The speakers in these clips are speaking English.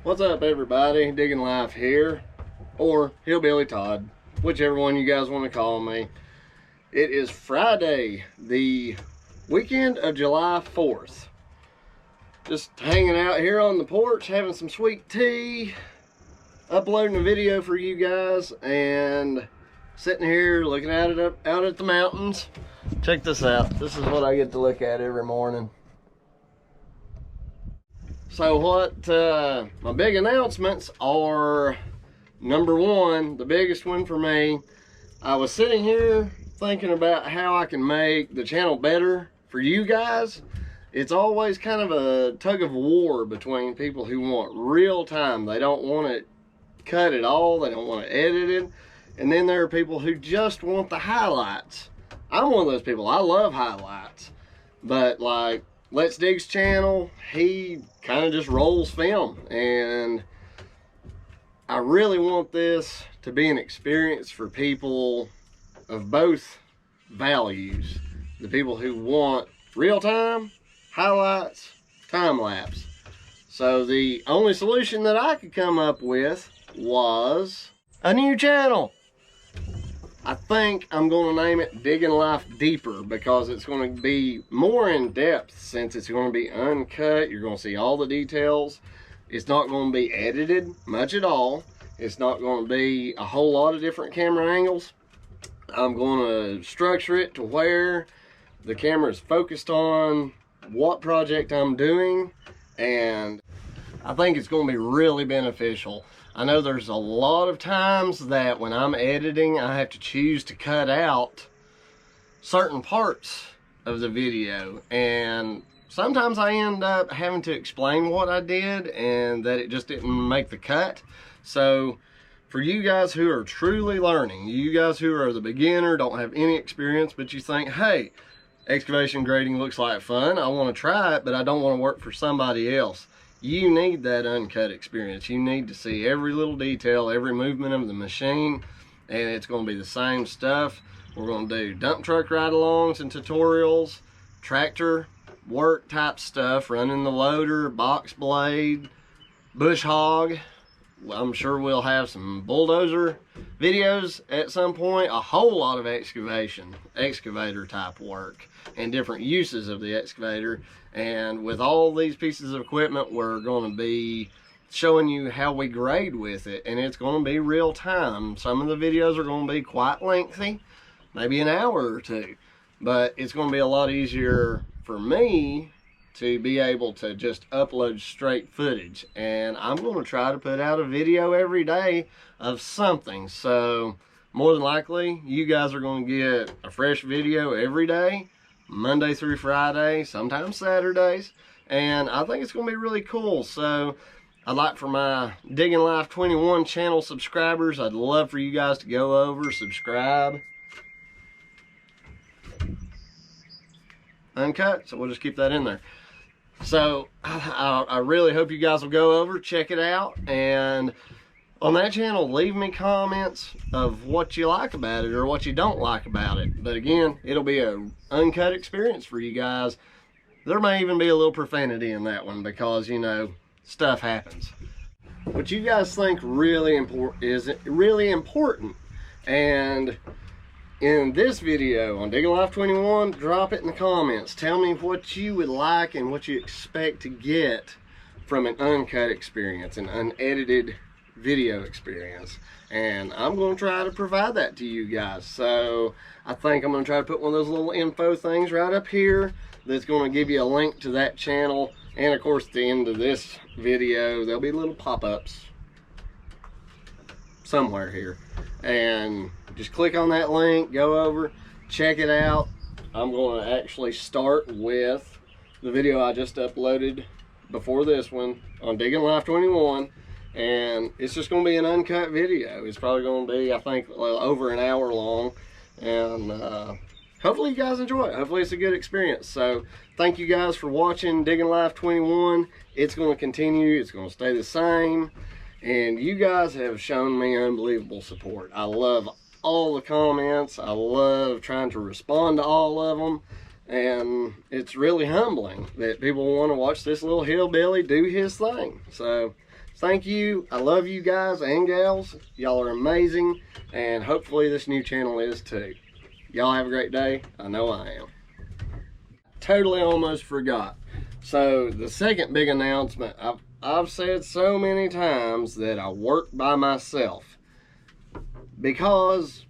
What's up, everybody? Digging Life here, or Hillbilly Todd, whichever one you guys want to call me. It is Friday, the weekend of July 4th. Just hanging out here on the porch, having some sweet tea, uploading a video for you guys, and sitting here looking at it out at the mountains. Check this out. This is what I get to look at every morning. So what my big announcements are, number one, the biggest one for me, I was sitting here thinking about how I can make the channel better for you guys. It's always kind of a tug of war between people who want real time. They don't want it cut at all. They don't want it edited. And then there are people who just want the highlights. I'm one of those people. I love highlights. But like Let's Dig's channel, he kind of just rolls film, and I really want this to be an experience for people of both values. The people who want real-time, highlights, time-lapse. So the only solution that I could come up with was a new channel. I think I'm going to name it DigginLife Deeper, because it's going to be more in depth since it's going to be uncut. You're going to see all the details. It's not going to be edited much at all. It's not going to be a whole lot of different camera angles. I'm going to structure it to where the camera is focused on what project I'm doing, and I think it's going to be really beneficial. I know there's a lot of times that when I'm editing, I have to choose to cut out certain parts of the video, and sometimes I end up having to explain what I did and that it just didn't make the cut. So for you guys who are truly learning, you guys who are the beginner, don't have any experience, but you think, hey, excavation grading looks like fun, I want to try it, but I don't want to work for somebody else. You need that uncut experience. You need to see every little detail, every movement of the machine, and it's going to be the same stuff. We're going to do dump truck ride-alongs and tutorials, tractor work type stuff, running the loader, box blade, bush hog. I'm sure we'll have some bulldozer videos at some point, a whole lot of excavator type work, and different uses of the excavator. And with all these pieces of equipment, we're going to be showing you how we grade with it, and it's going to be real time. Some of the videos are going to be quite lengthy, maybe an hour or two, but it's going to be a lot easier for me to be able to just upload straight footage. And I'm going to try to put out a video every day of something. So more than likely, you guys are going to get a fresh video every day, Monday through Friday, sometimes Saturdays. And I think it's going to be really cool. So I'd like for my Digging Life 21 channel subscribers, I'd love for you guys to go over, subscribe. Uncut, so we'll just keep that in there. So I really hope you guys will go over, check it out, and on that channel leave me comments of what you like about it or what you don't like about it. But again, it'll be an uncut experience for you guys. There may even be a little profanity in that one, because you know, stuff happens. What you guys think really important, and in this video on Digging Life 21, drop it in the comments. Tell me what you would like and what you expect to get from an uncut experience, an unedited video experience. And I'm going to try to provide that to you guys. So I think I'm going to try to put one of those little info things right up here that's going to give you a link to that channel. And of course, at the end of this video, there'll be little pop-ups somewhere here, and just click on that link, go over, check it out. I'm going to actually start with the video I just uploaded before this one on Digging Life 21, and it's just going to be an uncut video. It's probably going to be, I think, over an hour long, and hopefully you guys enjoy it. Hopefully it's a good experience. So thank you guys for watching Digging Life 21. It's going to continue. It's going to stay the same. And you guys have shown me unbelievable support. I love all the comments. I love trying to respond to all of them. And it's really humbling that people want to watch this little hillbilly do his thing. So thank you. I love you guys and gals. Y'all are amazing. And hopefully this new channel is too. Y'all have a great day. I know I am. Totally almost forgot. So the second big announcement, I've said so many times that I work by myself because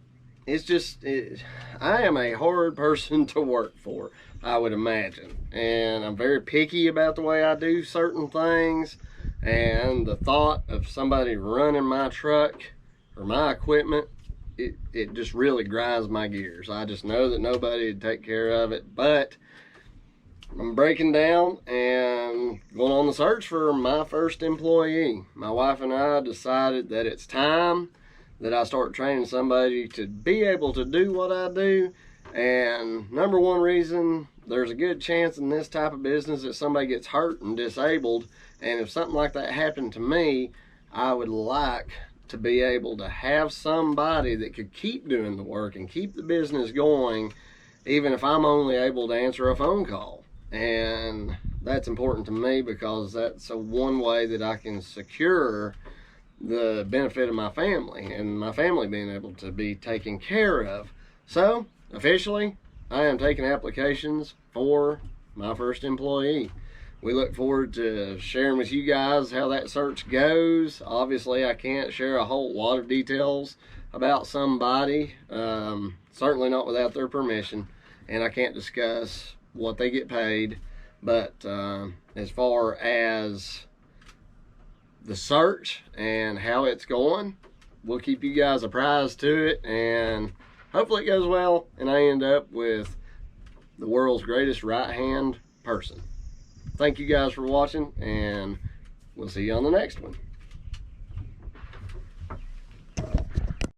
I am a hard person to work for, I would imagine. And I'm very picky about the way I do certain things. And the thought of somebody running my truck or my equipment, it just really grinds my gears. I just know that nobody would take care of it. But I'm breaking down and going on the search for my first employee. My wife and I decided that it's time that I start training somebody to be able to do what I do. And number one reason, there's a good chance in this type of business that somebody gets hurt and disabled. And if something like that happened to me, I would like to be able to have somebody that could keep doing the work and keep the business going, even if I'm only able to answer a phone call. And that's important to me because that's one way that I can secure the benefit of my family and my family being able to be taken care of. So officially, I am taking applications for my first employee. We look forward to sharing with you guys how that search goes. Obviously, I can't share a whole lot of details about somebody, certainly not without their permission, and I can't discuss what they get paid. But as far as the search and how it's going, we'll keep you guys apprised to it, and hopefully it goes well and I end up with the world's greatest right-hand person. Thank you guys for watching, and we'll see you on the next one.